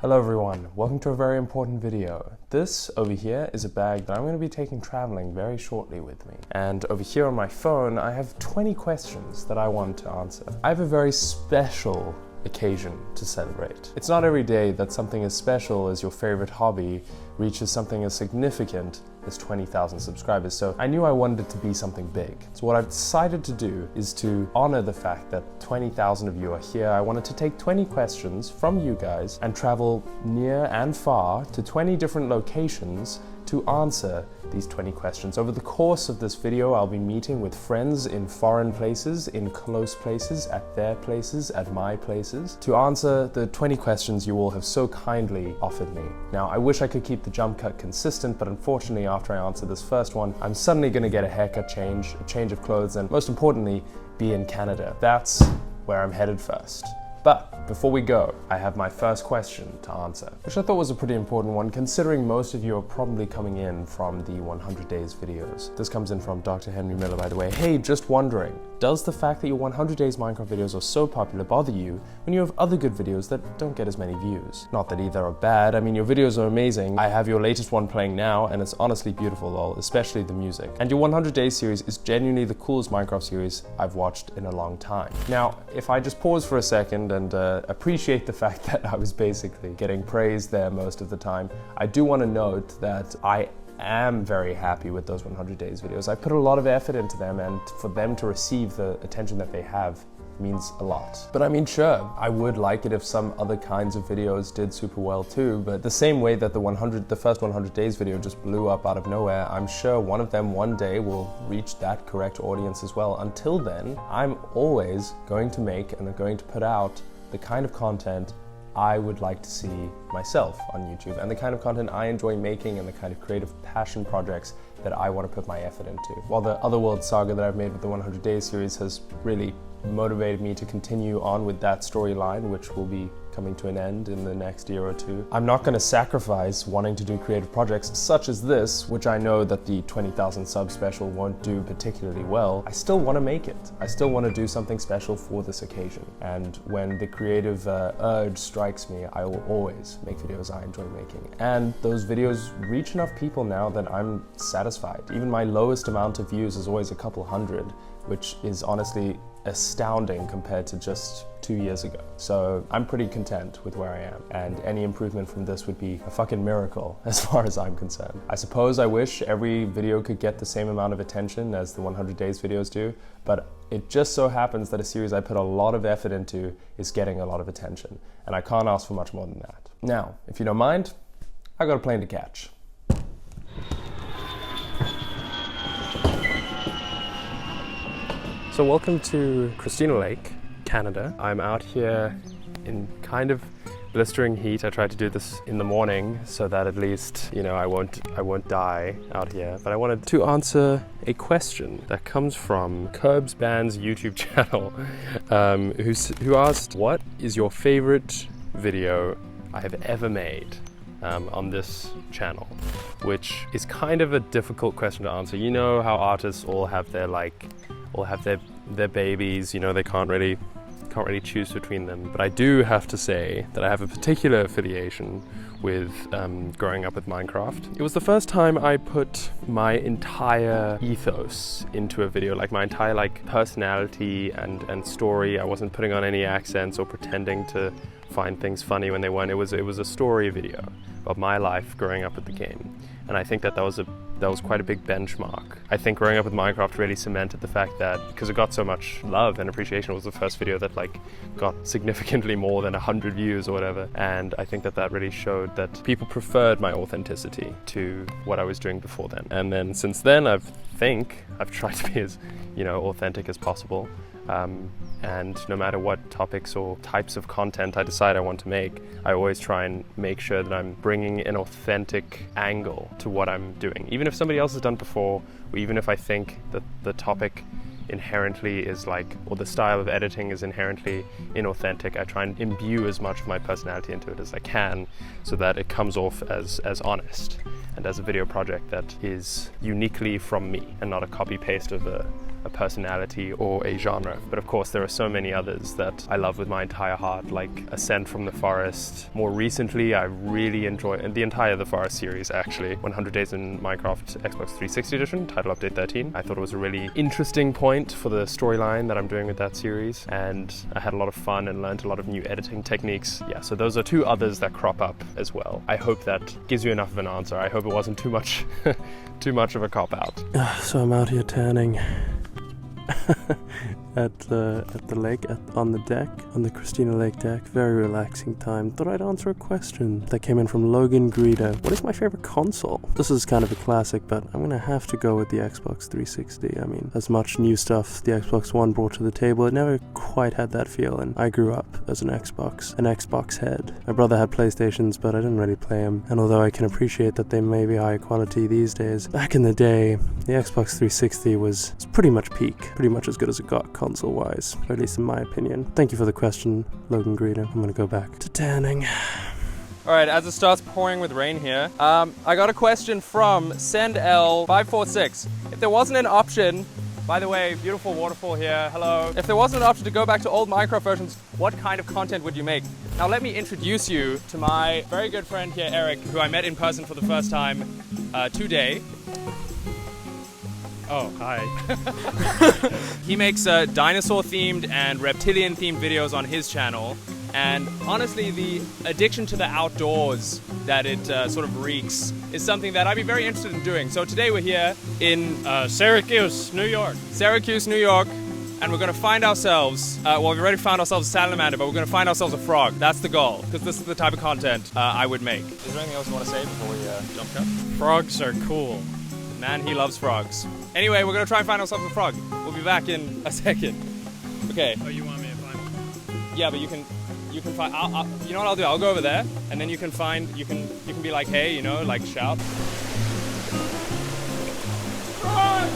Hello everyone, welcome to a very important video. This over here is a bag that I'm going to be taking traveling very shortly with me. And over here on my phone, I have 20 questions that I want to answer. I have a very special occasion to celebrate. It's not every day that something as special as your favorite hobby reaches something as significant as 20,000 subscribers, so I knew I wanted it to be something big. So what I've decided to do is to honor the fact that 20,000 of you are here. I wanted to take 20 questions from you guys and travel near and far to 20 different locations to answer these 20 questions. Over the course of this video, I'll be meeting with friends in foreign places, in close places, at their places, at my places, to answer the 20 questions you all have so kindly offered me. Now, I wish I could keep the jump cut consistent, but unfortunately, after I answer this first one, I'm suddenly gonna get a haircut change, a change of clothes, and most importantly, be in Canada. That's where I'm headed first. But before we go, I have my first question to answer, which I thought was a pretty important one, considering most of you are probably coming in from the 100 Days videos. This comes in from Dr. Henry Miller, by the way. Hey, just wondering, does the fact that your 100 Days Minecraft videos are so popular bother you when you have other good videos that don't get as many views? Not that either are bad, I mean, your videos are amazing. I have your latest one playing now, and it's honestly beautiful, lol, especially the music. And your 100 Days series is genuinely the coolest Minecraft series I've watched in a long time. Now, if I just pause for a second and appreciate the fact that I was basically getting praised there most of the time, I do want to note that I am very happy with those 100 Days videos. I put a lot of effort into them, and for them to receive the attention that they have means a lot. But I mean, sure, I would like it if some other kinds of videos did super well too, but the same way that the first 100 Days video just blew up out of nowhere, I'm sure one of them one day will reach that correct audience as well. Until then, I'm always going to make and going to put out the kind of content I would like to see myself on YouTube, and the kind of content I enjoy making, and the kind of creative passion projects that I want to put my effort into. While the Otherworld saga that I've made with the 100 Days series has really motivated me to continue on with that storyline, which will be coming to an end in the next year or two, I'm not going to sacrifice wanting to do creative projects such as this, which I know that the 20,000 sub special won't do particularly well. I still want to make it. I still want to do something special for this occasion. And when the creative urge strikes me, I will always make videos I enjoy making. And those videos reach enough people now that I'm satisfied. Even my lowest amount of views is always a couple hundred, which is honestly astounding compared to just 2 years ago. So I'm pretty content with where I am, and any improvement from this would be a fucking miracle as far as I'm concerned. I suppose I wish every video could get the same amount of attention as the 100 Days videos do, but it just so happens that a series I put a lot of effort into is getting a lot of attention, and I can't ask for much more than that. Now, if you don't mind, I got a plane to catch. So welcome to Christina Lake, Canada. I'm out here in kind of blistering heat. I tried to do this in the morning so that at least, you know, I won't die out here. But I wanted to answer a question that comes from Curbs Band's YouTube channel, who asked, what is your favorite video I have ever made on this channel? Which is kind of a difficult question to answer. You know how artists all have their babies, you know, they can't really choose between them. But I do have to say that I have a particular affiliation with growing up with Minecraft. It was the first time I put my entire ethos into a video, like my entire personality and story. I wasn't putting on any accents or pretending to find things funny when they weren't. It was a story video of my life growing up with the game. And I think that was quite a big benchmark. I think growing up with Minecraft really cemented the fact that, because it got so much love and appreciation, it was the first video that got significantly more than 100 views or whatever. And I think that really showed that people preferred my authenticity to what I was doing before then. And then since then, I've tried to be as, you know, authentic as possible. And no matter what topics or types of content I decide I want to make, I always try and make sure that I'm bringing an authentic angle to what I'm doing. Even if somebody else has done it before, or even if I think that the topic inherently is or the style of editing is inherently inauthentic, I try and imbue as much of my personality into it as I can so that it comes off as honest. and as a video project that is uniquely from me and not a copy-paste of a personality or a genre. But of course there are so many others that I love with my entire heart, like Ascent from the Forest. More recently I really enjoy the entire The Forest series actually. 100 Days in Minecraft Xbox 360 edition, title update 13. I thought it was a really interesting point for the storyline that I'm doing with that series, and I had a lot of fun and learned a lot of new editing techniques. Yeah, so those are two others that crop up as well. I hope that gives you enough of an answer. I hope it wasn't too much too much of a cop-out. So I'm out here tanning at the lake, on the deck, on the Christina Lake deck. Very relaxing time. Thought I'd answer a question that came in from Logan Greeter. What is my favorite console? This is kind of a classic, but I'm gonna have to go with the Xbox 360. I mean, as much new stuff the Xbox One brought to the table, it never quite had that feel, and I grew up as an Xbox head. My brother had PlayStations, but I didn't really play them, and although I can appreciate that they may be high quality these days, back in the day, the Xbox 360 was pretty much peak, pretty much as good as it got console-wise, or at least in my opinion. Thank you for the question, Logan Greeter. I'm gonna go back to tanning. Alright, as it starts pouring with rain here, I got a question from SendL546. If there wasn't an option, by the way, beautiful waterfall here, hello. If there wasn't an option to go back to old Minecraft versions, what kind of content would you make? Now let me introduce you to my very good friend here, Eric, who I met in person for the first time today. Oh, hi. He makes dinosaur-themed and reptilian-themed videos on his channel. And honestly, the addiction to the outdoors that it sort of reeks is something that I'd be very interested in doing. So today we're here in Syracuse, New York. Syracuse, New York. And we're going to find ourselves, well, we already found ourselves a salamander, but we're going to find ourselves a frog. That's the goal, because this is the type of content I would make. Is there anything else you want to say before we jump cut? Frogs are cool. Man, he loves frogs. Anyway, we're going to try and find ourselves a frog. We'll be back in a second. Okay. Oh, you want me to find one? Yeah, but you can find, you know what I'll do? I'll go over there, and then you can find, you can be like, hey, you know, like shout. Frog!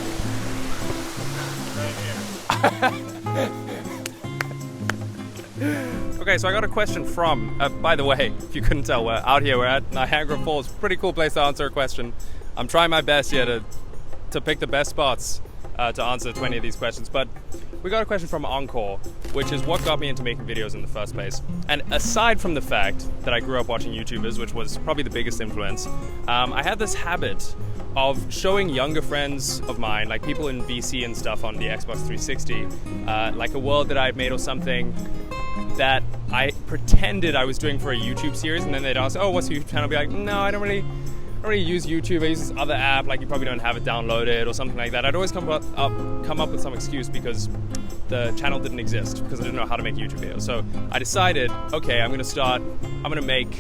Okay, so I got a question from, by the way, if you couldn't tell, we're out here, we're at Niagara Falls. Pretty cool place to answer a question. I'm trying my best here to pick the best spots to answer 20 of these questions, but we got a question from Encore, which is what got me into making videos in the first place. And aside from the fact that I grew up watching YouTubers, which was probably the biggest influence, I had this habit of showing younger friends of mine, like people in VC and stuff on the Xbox 360, like a world that I'd made or something that I pretended I was doing for a YouTube series, and then they'd ask, oh, what's your YouTube channel? I'd be like, no, I don't really use YouTube. I use this other app, like you probably don't have it downloaded or something like that. I'd always come up with some excuse because the channel didn't exist, because I didn't know how to make YouTube videos. So I decided, okay, I'm gonna make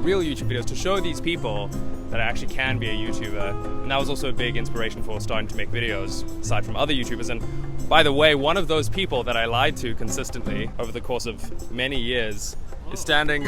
real YouTube videos to show these people that I actually can be a YouTuber. And that was also a big inspiration for starting to make videos, aside from other YouTubers. And by the way, one of those people that I lied to consistently over the course of many years is standing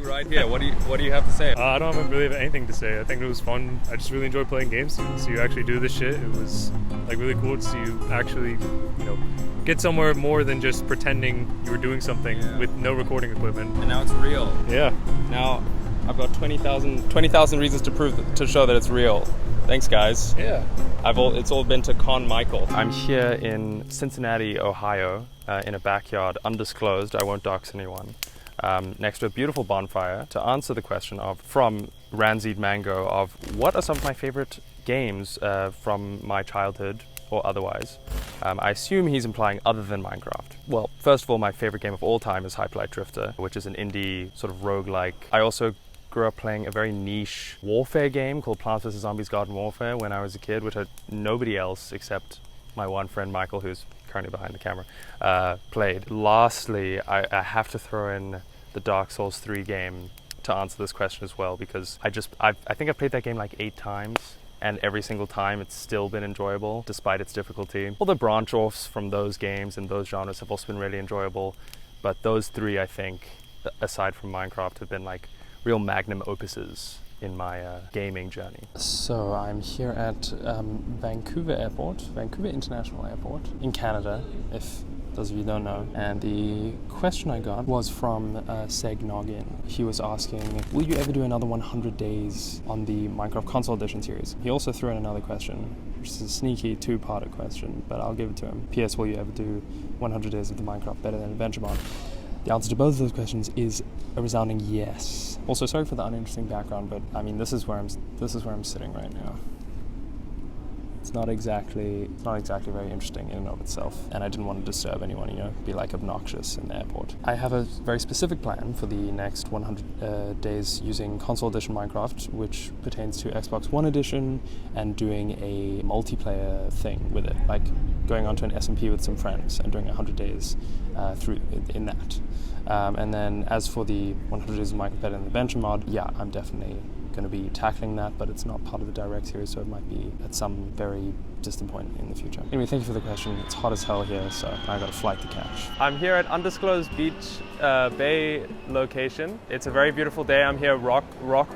right here. What do you have to say? I don't really have anything to say. I think it was fun. I just really enjoyed playing games. So you actually do this shit. It was like really cool to see you actually, you know, get somewhere more than just pretending you were doing something with no recording equipment. And now it's real. Yeah. Now I've got 20,000 reasons to show that it's real. Thanks, guys. Yeah. It's all been to Con Michael. I'm here in Cincinnati, Ohio, in a backyard, undisclosed. I won't dox anyone. Next to a beautiful bonfire to answer the question from Ranzid Mango of what are some of my favorite games from my childhood or otherwise. I assume he's implying other than Minecraft. Well, first of all, my favorite game of all time is Hyperlight Drifter, which is an indie sort of roguelike. I also grew up playing a very niche warfare game called Plants vs. Zombies Garden Warfare when I was a kid, which nobody else except my one friend Michael, who's currently behind the camera, played. Lastly, I have to throw in the Dark Souls 3 game to answer this question as well, because I think I've played that game like 8 times, and every single time it's still been enjoyable despite its difficulty. All the branch offs from those games and those genres have also been really enjoyable, but those 3, I think, aside from Minecraft, have been like real magnum opuses in my gaming journey. So I'm here at Vancouver International Airport in Canada, if those of you who don't know. And the question I got was from Seg Noggin. He was asking, will you ever do another 100 days on the Minecraft console edition series? He also threw in another question, which is a sneaky two-parter question, but I'll give it to him. P.S. Will you ever do 100 days of the Minecraft Better Than Adventure mod? The answer to both of those questions is a resounding yes. Also, sorry for the uninteresting background, but I mean, this is where I'm sitting right now. It's not exactly very interesting in and of itself, and I didn't want to disturb anyone, you know, be like obnoxious in the airport. I have a very specific plan for the next 100 days using console edition Minecraft, which pertains to Xbox One edition and doing a multiplayer thing with it, like going onto an SMP with some friends and doing 100 days through in that. And then as for the 100 days of Minecraft Better Than Adventure mod, yeah, I'm definitely going to be tackling that, but it's not part of the direct series, so it might be at some very distant point in the future. Anyway, thank you for the question. It's hot as hell here, so I got a flight to catch. I'm here at undisclosed beach bay location. It's a very beautiful day. I'm here rock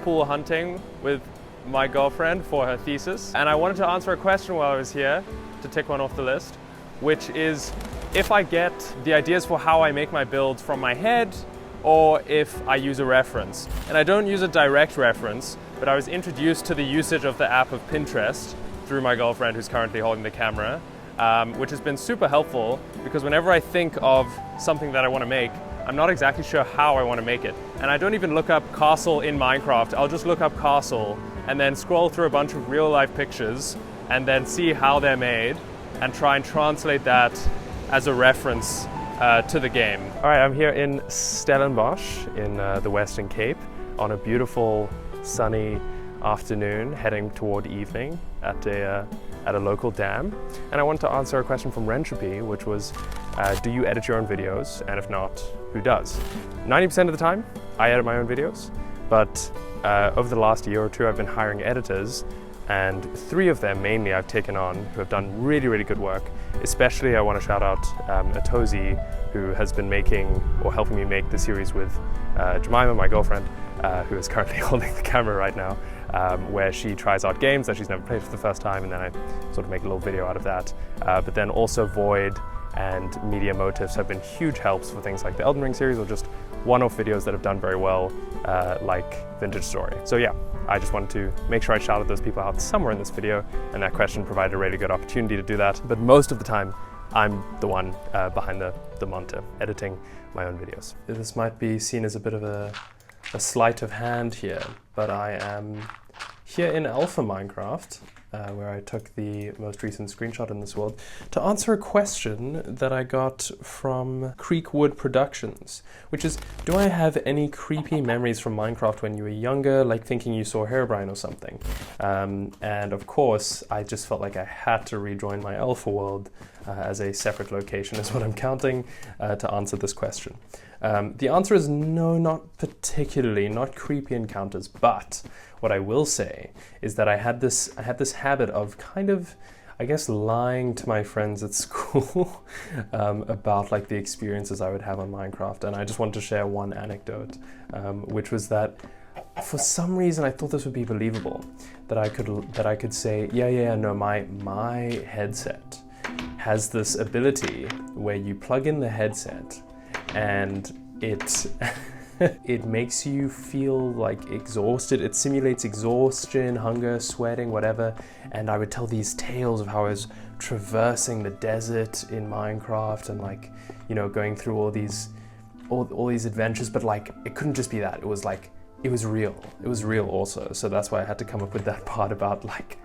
pool hunting with my girlfriend for her thesis, and I wanted to answer a question while I was here to tick one off the list, which is if I get the ideas for how I make my builds from my head, or if I use a reference. And I don't use a direct reference, but I was introduced to the usage of the app of Pinterest through my girlfriend, who's currently holding the camera, which has been super helpful, because whenever I think of something that I want to make, I'm not exactly sure how I want to make it. And I don't even look up castle in Minecraft. I'll just look up castle and then scroll through a bunch of real life pictures and then see how they're made and try and translate that as a reference to the game. All right, I'm here in Stellenbosch in the Western Cape on a beautiful sunny afternoon heading toward evening at a local dam. And I wanted to answer a question from Rentropy, which was, do you edit your own videos? And if not, who does? 90% of the time, I edit my own videos, but over the last year or two, I've been hiring editors, and 3 of them mainly I've taken on who have done really, really good work. Especially I want to shout out Atozi, who has been making or helping me make the series with Jemima, my girlfriend, who is currently holding the camera right now, where she tries out games that she's never played for the first time, and then I sort of make a little video out of that. But then also Void and Media Motives have been huge helps for things like the Elden Ring series, or just one-off videos that have done very well, like Vintage Story. So yeah, I just wanted to make sure I shouted those people out somewhere in this video, and that question provided a really good opportunity to do that. But most of the time, I'm the one behind the monitor, editing my own videos. This might be seen as a bit of a sleight of hand here, but I am here in Alpha Minecraft, where I took the most recent screenshot in this world, to answer a question that I got from Creekwood Productions, which is, do I have any creepy memories from Minecraft when you were younger, like thinking you saw Herobrine or something? And of course, I just felt like I had to rejoin my Alpha world as a separate location is what I'm counting to answer this question. The answer is no, not particularly, not creepy encounters, but what I will say is that I had this habit of kind of, I guess, lying to my friends at school about like the experiences I would have on Minecraft. And I just want to share one anecdote, which was that for some reason I thought this would be believable, that I could say, yeah, no, my headset has this ability where you plug in the headset and it makes you feel like exhausted. It simulates exhaustion, hunger, sweating, whatever. And I would tell these tales of how I was traversing the desert in Minecraft and, like, you know, going through all these adventures. But like, it couldn't just be that. It was like, it was real. It was real also. So that's why I had to come up with that part about like,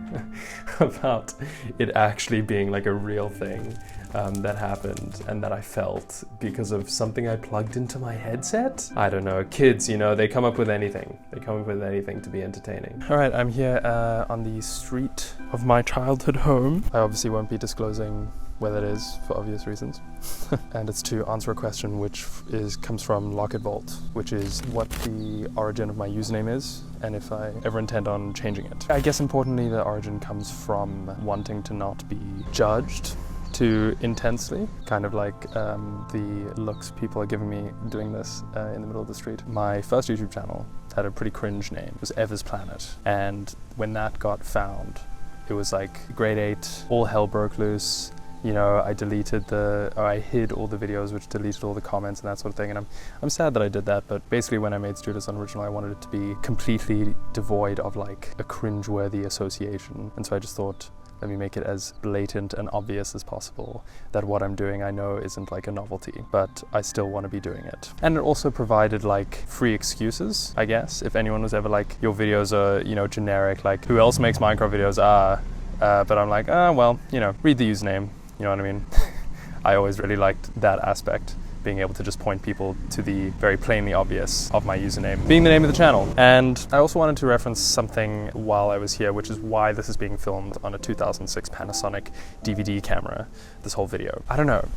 about it actually being like a real thing that happened and that I felt because of something I plugged into my headset. I don't know, kids, you know, they come up with anything. They come up with anything to be entertaining. All right, I'm here on the street of my childhood home. I obviously won't be disclosing where that is for obvious reasons. And it's to answer a question which comes from Locket Vault, which is what the origin of my username is and if I ever intend on changing it. I guess importantly, the origin comes from wanting to not be judged too intensely, kind of like the looks people are giving me doing this in the middle of the street. My first YouTube channel had a pretty cringe name. It was Ever's Planet, and when that got found, it was like grade 8, all hell broke loose, you know, I hid all the videos, which deleted all the comments and that sort of thing. And I'm sad that I did that, but basically when I made StuartisUnoriginal, I wanted it to be completely devoid of like a cringe-worthy association. And so I just thought, let me make it as blatant and obvious as possible that what I'm doing I know isn't like a novelty, but I still want to be doing it. And it also provided like free excuses, I guess, if anyone was ever like, your videos are, you know, generic, like who else makes Minecraft videos? But I'm like, well, you know, read the username, you know what I mean? I always really liked that aspect, being able to just point people to the very plainly obvious of my username being the name of the channel. And I also wanted to reference something while I was here, which is why this is being filmed on a 2006 Panasonic DVD camera, this whole video. I don't know,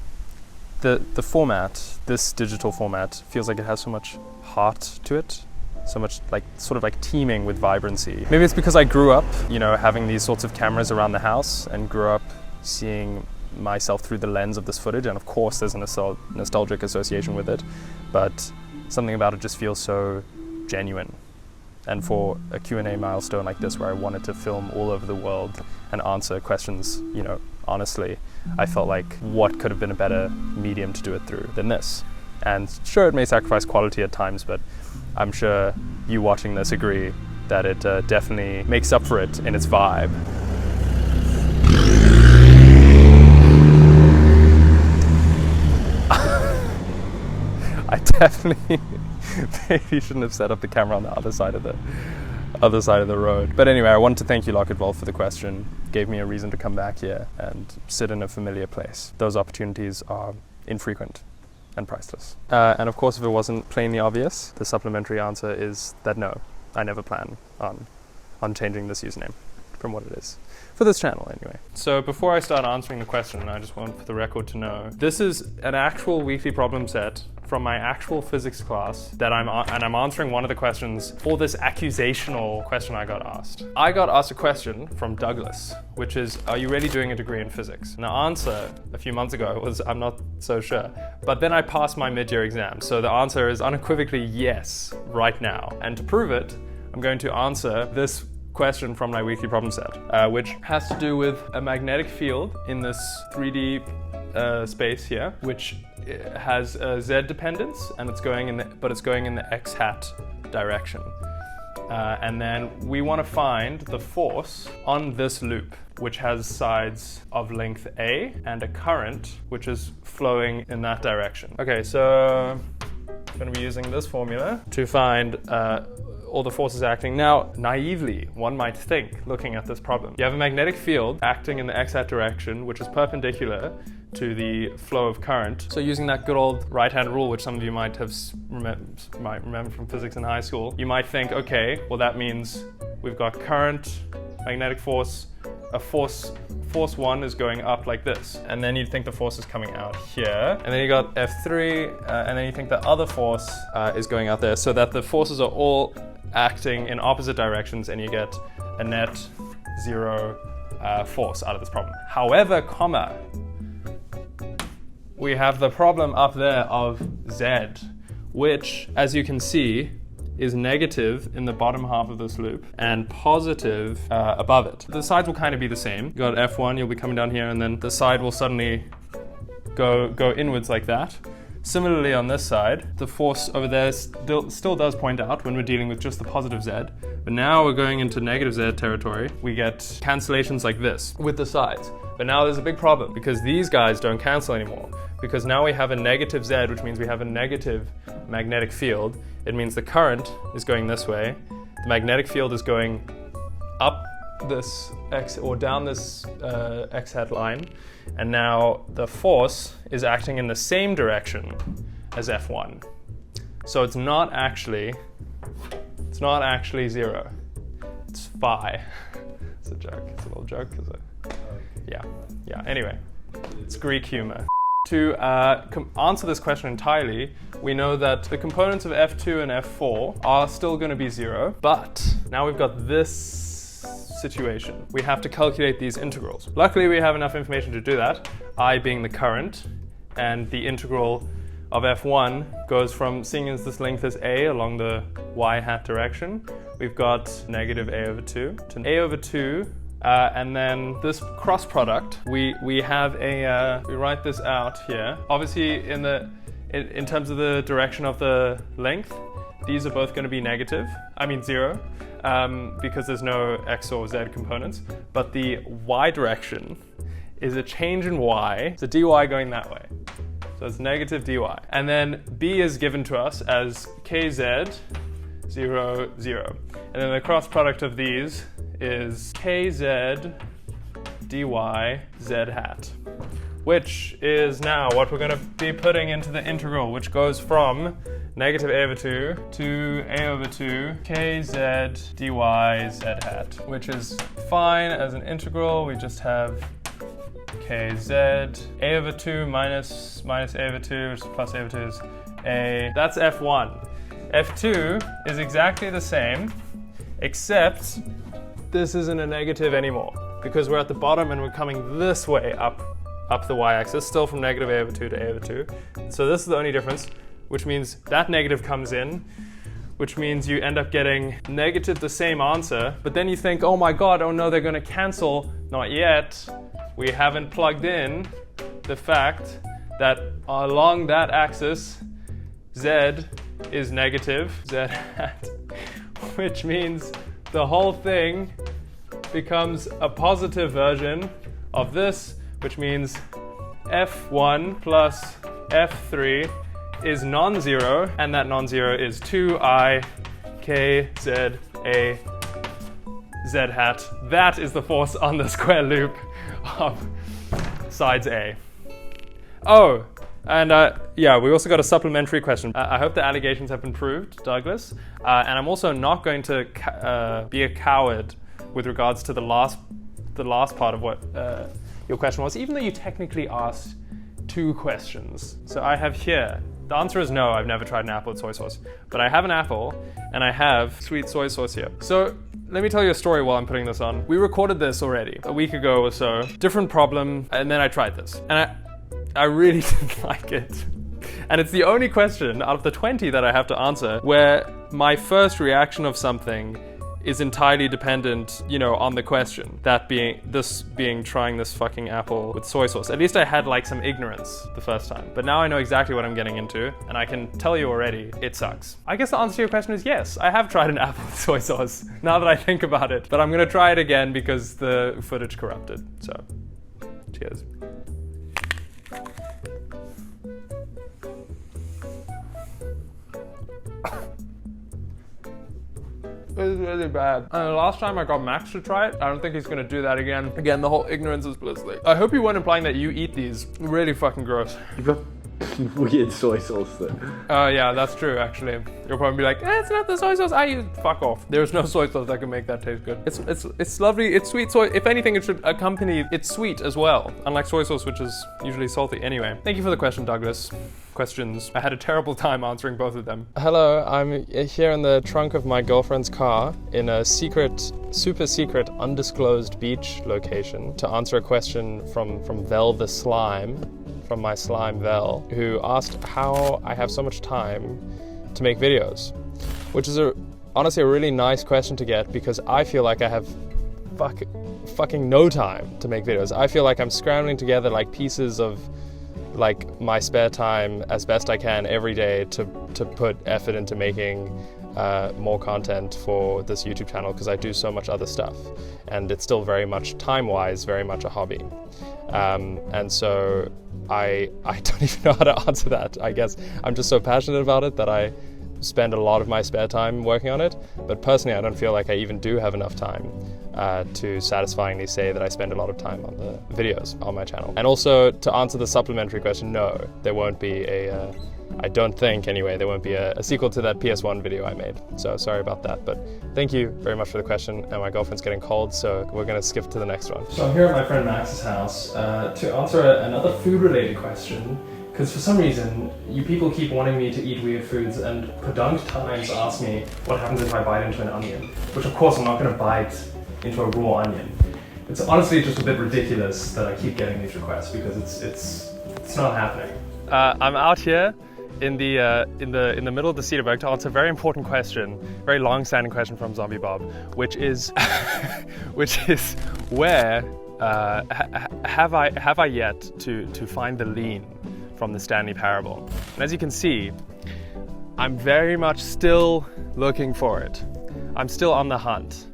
the format, this digital format, feels like it has so much heart to it, so much like, sort of like teeming with vibrancy. Maybe it's because I grew up, you know, having these sorts of cameras around the house and grew up seeing myself through the lens of this footage, and of course there's a nostalgic association with it, but something about it just feels so genuine. And for a Q&A milestone like this, where I wanted to film all over the world and answer questions, you know, honestly, I felt like what could have been a better medium to do it through than this. And sure, it may sacrifice quality at times, but I'm sure you watching this agree that it definitely makes up for it in its vibe. I definitely maybe shouldn't have set up the camera on the other side of the road. But anyway, I wanted to thank you, Locketvolt, for the question. It gave me a reason to come back here and sit in a familiar place. Those opportunities are infrequent and priceless. And of course, if it wasn't plainly obvious, the supplementary answer is that no, I never plan on changing this username from what it is. For this channel, anyway. So before I start answering the question, I just want for the record to know, this is an actual weekly problem set from my actual physics class that I'm answering one of the questions for this accusational question I got asked. I got asked a question from Douglas, which is, are you really doing a degree in physics? And the answer a few months ago was, I'm not so sure. But then I passed my mid-year exam, so the answer is unequivocally yes, right now. And to prove it, I'm going to answer this question from my weekly problem set, which has to do with a magnetic field in this 3D space here, which has a Z dependence, and it's going in the x hat direction. And then we want to find the force on this loop, which has sides of length A and a current which is flowing in that direction. Okay, so I'm going to be using this formula to find all the forces acting. Now, naively, one might think, looking at this problem, you have a magnetic field acting in the x-hat direction, which is perpendicular to the flow of current. So using that good old right-hand rule, which some of you might remember from physics in high school, you might think, okay, well that means we've got current, magnetic force, force 1 is going up like this. And then you'd think the force is coming out here. And then you got F3, and then you think the other force is going out there, so that the forces are all acting in opposite directions, and you get a net 0 force out of this problem. However, we have the problem up there of Z, which, as you can see, is negative in the bottom half of this loop and positive above it. The sides will kind of be the same. You got F1, you'll be coming down here, and then the side will suddenly go inwards like that. Similarly on this side, the force over there still does point out when we're dealing with just the positive Z, but now we're going into negative Z territory. We get cancellations like this with the sides. But now there's a big problem, because these guys don't cancel anymore, because now we have a negative Z, which means we have a negative magnetic field. It means the current is going this way, the magnetic field is going up this X or down this X-hat line, and now the force is acting in the same direction as F1. So it's not actually 0. It's phi. It's a joke. It's a little joke, is it? Yeah. Anyway, it's Greek humor. To answer this question entirely, we know that the components of F2 and F4 are still going to be 0, but now we've got this situation. We have to calculate these integrals. Luckily, we have enough information to do that, I being the current, and the integral of F1 goes from, seeing as this length is A along the y-hat direction, we've got negative A over 2 to A over 2 And then this cross product, we have a, we write this out here. Obviously in terms of the direction of the length, these are both going to be negative, I mean 0, because there's no x or z components. But the y direction is a change in y, it's a dy going that way. So it's negative dy. And then b is given to us as kz 0, 0. And then the cross product of these is kz dy z hat, which is now what we're going to be putting into the integral, which goes from negative a over 2 to a over 2 kz dy z hat, which is fine as an integral. We just have kz a over 2 minus a over 2, which is plus a over 2 is a. That's f1. f2 is exactly the same, except this isn't a negative anymore, because we're at the bottom and we're coming this way up the y-axis, still from negative a over 2 to a over 2. So this is the only difference, which means that negative comes in, which means you end up getting negative the same answer, but then you think, oh my god, oh no, they're going to cancel. Not yet. We haven't plugged in the fact that along that axis, z is negative, z hat, which means the whole thing becomes a positive version of this, which means f1 plus f3 is non-zero, and that non-zero is 2I kz a z hat. That is the force on the square loop of sides A. Oh, and yeah, we also got a supplementary question. I hope the allegations have been proved, Douglas. And I'm also not going to be a coward with regards to the last part of what your question was, even though you technically asked 2 questions. So I have here, the answer is no, I've never tried an apple with soy sauce. But I have an apple, and I have sweet soy sauce here. So let me tell you a story while I'm putting this on. We recorded this already, a week ago or so. Different problem, and then I tried this. And I really didn't like it. And it's the only question out of the 20 that I have to answer where my first reaction of something is entirely dependent, you know, on the question. That being trying this fucking apple with soy sauce. At least I had like some ignorance the first time. But now I know exactly what I'm getting into, and I can tell you already, it sucks. I guess the answer to your question is yes, I have tried an apple with soy sauce, now that I think about it. But I'm gonna try it again because the footage corrupted. So, cheers. It's really bad. And the last time I got Max to try it, I don't think he's gonna do that again. Again, the whole ignorance is bliss. I hope you weren't implying that you eat these. Really fucking gross. You've got weird soy sauce though. Yeah, that's true actually. You'll probably be like, it's not the soy sauce I use. Fuck off. There's no soy sauce that can make that taste good. It's lovely, it's sweet soy. If anything, it should accompany, it's sweet as well. Unlike soy sauce, which is usually salty. Anyway, thank you for the question, Douglas. Questions. I had a terrible time answering both of them. Hello, I'm here in the trunk of my girlfriend's car in a secret, super secret, undisclosed beach location to answer a question from Vel the Slime, from my slime Vel, who asked how I have so much time to make videos, which is honestly a really nice question to get because I feel like I have fucking no time to make videos. I feel like I'm scrambling together like pieces of like my spare time as best I can every day to put effort into making more content for this YouTube channel because I do so much other stuff and it's still very much time-wise very much a hobby, and so I don't even know how to answer that. I guess I'm just so passionate about it that I spend a lot of my spare time working on it, but personally I don't feel like I even do have enough time to satisfyingly say that I spend a lot of time on the videos on my channel. And also to answer the supplementary question, no, there won't be I don't think anyway, there won't be a sequel to that PS1 video I made. So sorry about that, but thank you very much for the question, and my girlfriend's getting cold, so we're gonna skip to the next one. So I'm here at my friend Max's house to answer another food-related question, because for some reason, you people keep wanting me to eat weird foods, and Podunk Times asked me what happens if I bite into an onion, which of course I'm not gonna bite into a raw onion. It's honestly just a bit ridiculous that I keep getting these requests because it's not happening. I'm out here in the middle of the Cedarburg to answer a very important question, very long-standing question from Zombie Bob, which is where have I yet to find the lean from the Stanley Parable? And as you can see, I'm very much still looking for it. I'm still on the hunt.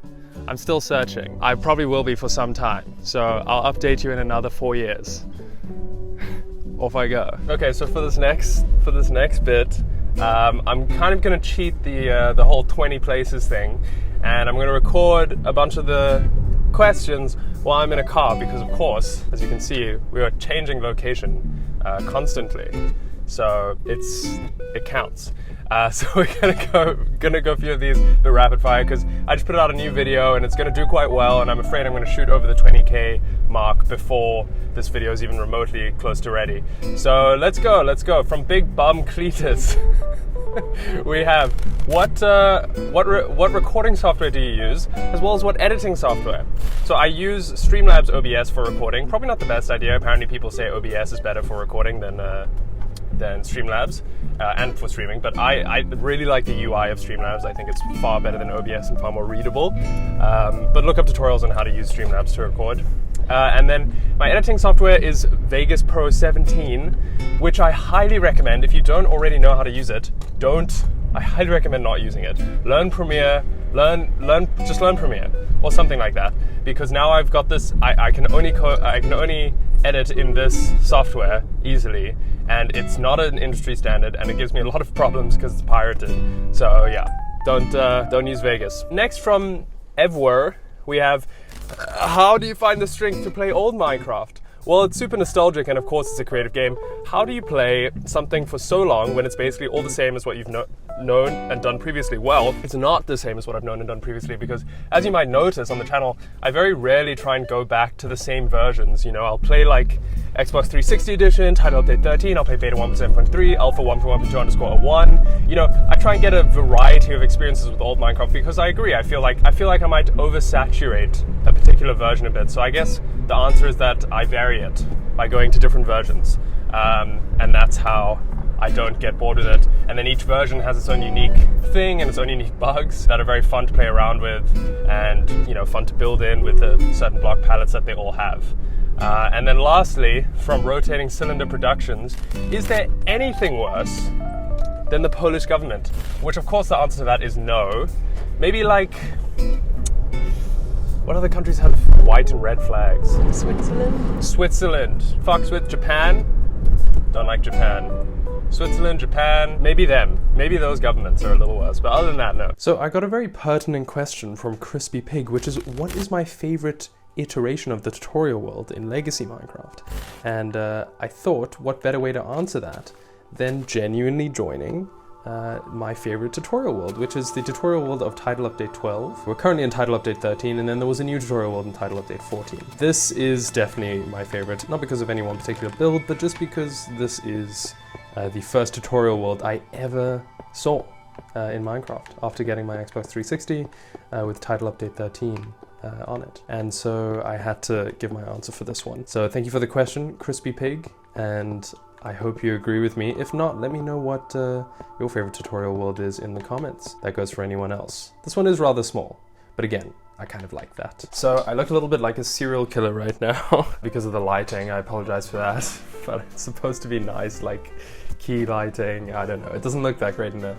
I'm still searching. I probably will be for some time, so I'll update you in another 4 years. Off I go. Okay, so for this next bit, I'm kind of gonna cheat the whole 20 places thing, and I'm gonna record a bunch of the questions while I'm in a car, because of course, as you can see, we are changing location constantly, so it counts. So we're gonna go a few of these the rapid fire, because I just put out a new video and it's gonna do quite well, and I'm afraid I'm gonna shoot over the 20K mark before this video is even remotely close to ready. So let's go. From Big Bum Cletus, we have what recording software do you use, as well as what editing software? So I use Streamlabs OBS for recording. Probably not the best idea. Apparently people say OBS is better for recording than Streamlabs and for streaming, but I really like the UI of Streamlabs. I think it's far better than OBS and far more readable. But look up tutorials on how to use Streamlabs to record. And then my editing software is Vegas Pro 17, which I highly recommend. If you don't already know how to use it, I highly recommend not using it. Learn Premiere, just learn Premiere or something like that, because now I've got this. I can only edit in this software easily, and it's not an industry standard, and it gives me a lot of problems because it's pirated. So yeah, don't use Vegas. Next from Evwer, we have how do you find the strength to play old Minecraft? Well, it's super nostalgic, and of course it's a creative game. How do you play something for so long when it's basically all the same as what you've known and done previously? Well, it's not the same as what I've known and done previously, because as you might notice on the channel, I very rarely try and go back to the same versions. You know, I'll play like Xbox 360 edition, title update 13, I'll play beta 1.7.3, alpha 1.1.2_1. You know, I try and get a variety of experiences with old Minecraft, because I agree, I feel like I might oversaturate a particular version a bit. So I guess the answer is that I vary it by going to different versions, and that's how I don't get bored with it. And then each version has its own unique thing and its own unique bugs that are very fun to play around with, and you know, fun to build in with the certain block palettes that they all have. And then lastly, from Rotating Cylinder Productions, is there anything worse than the Polish government? Which of course the answer to that is no. Maybe like, what other countries have white and red flags? Switzerland. Fucks with Japan. Don't like Japan. Switzerland, Japan, maybe them. Maybe those governments are a little worse, but other than that, no. So I got a very pertinent question from Crispy Pig, which is, what is my favorite iteration of the tutorial world in Legacy Minecraft? And I thought, what better way to answer that than genuinely joining my favorite tutorial world, which is the tutorial world of Title Update 12. We're currently in Title Update 13, and then there was a new tutorial world in Title Update 14. This is definitely my favorite, not because of any one particular build, but just because this is the first tutorial world I ever saw in Minecraft after getting my Xbox 360 with Title Update 13 on it. And so I had to give my answer for this one. So thank you for the question, Crispy Pig, and I hope you agree with me. If not, let me know what your favorite tutorial world is in the comments. That goes for anyone else. This one is rather small, but again, I kind of like that. So I look a little bit like a serial killer right now because of the lighting. I apologize for that, but it's supposed to be nice, like key lighting. I don't know. It doesn't look that great in the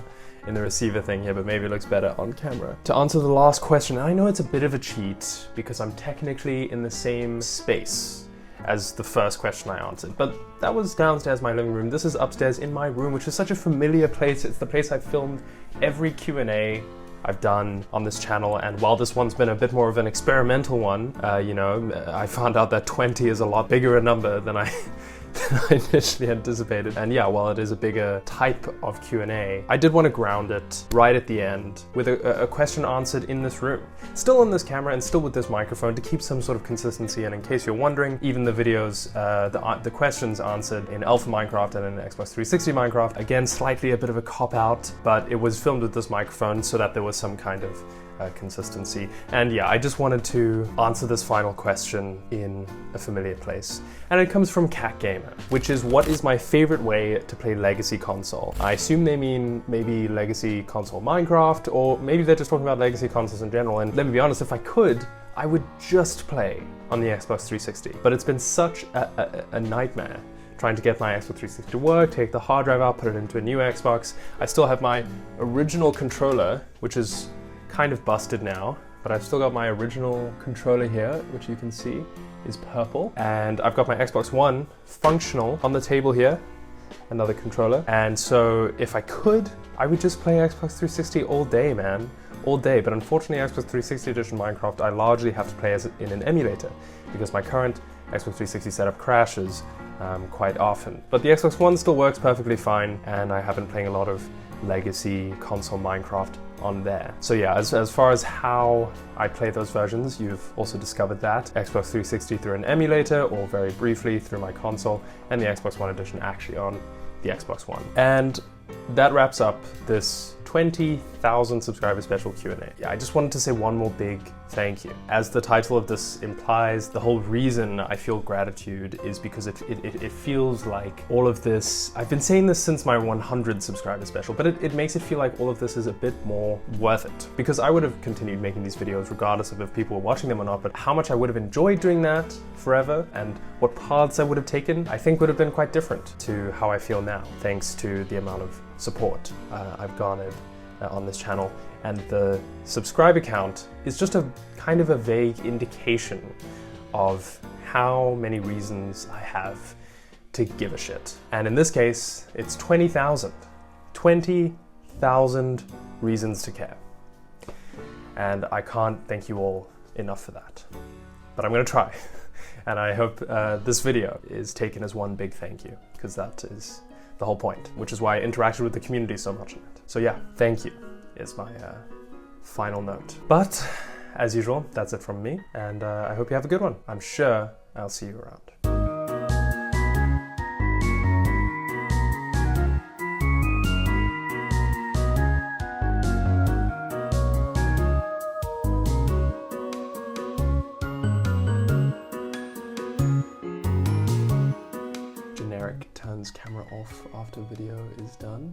receiver thing here, but maybe it looks better on camera. To answer the last question, I know it's a bit of a cheat because I'm technically in the same space as the first question I answered, but that was downstairs my living room. This is upstairs in my room, which is such a familiar place. It's the place I've filmed every Q&A I've done on this channel, and while this one's been a bit more of an experimental one, you know, I found out that 20 is a lot bigger a number than I initially anticipated. And yeah, while it is a bigger type of Q&A, I did want to ground it right at the end with a question answered in this room. Still on this camera and still with this microphone to keep some sort of consistency. And in case you're wondering, even the videos, the questions answered in Alpha Minecraft and in Xbox 360 Minecraft, again, slightly a bit of a cop-out, but it was filmed with this microphone so that there was some kind of consistency. And yeah, I just wanted to answer this final question in a familiar place. And it comes from Cat Gamer, which is, what is my favorite way to play legacy console? I assume they mean maybe legacy console Minecraft, or maybe they're just talking about legacy consoles in general. And let me be honest, if I could, I would just play on the Xbox 360. But it's been such a nightmare trying to get my Xbox 360 to work, take the hard drive out, put it into a new Xbox. I still have my original controller, which is kind of busted now, but I've still got my original controller here, which you can see is purple. And I've got my Xbox One functional on the table here, another controller. And so if I could, I would just play Xbox 360 all day, man. All day. But unfortunately, Xbox 360 edition Minecraft, I largely have to play as in an emulator because my current Xbox 360 setup crashes quite often. But the Xbox One still works perfectly fine, and I have been playing a lot of legacy console Minecraft on there. So yeah, as far as how I play those versions, you've also discovered that. Xbox 360 through an emulator, or very briefly through my console, and the Xbox One edition actually on the Xbox One. And that wraps up this 20,000 subscriber special Q&A. Yeah, I just wanted to say one more big thank you. As the title of this implies, the whole reason I feel gratitude is because it feels like all of this, I've been saying this since my 100 subscriber special, but it makes it feel like all of this is a bit more worth it. Because I would have continued making these videos regardless of if people were watching them or not, but how much I would have enjoyed doing that forever and what paths I would have taken, I think would have been quite different to how I feel now, thanks to the amount of support I've garnered on this channel. And the subscriber count is just a kind of a vague indication of how many reasons I have to give a shit. And in this case, it's 20,000. 20,000 reasons to care. And I can't thank you all enough for that. But I'm gonna try. And I hope this video is taken as one big thank you, because that is the whole point, which is why I interacted with the community so much in it. So yeah, thank you is my final note. But as usual, that's it from me, and I hope you have a good one. I'm sure I'll see you around. Generic turns camera off after video is done.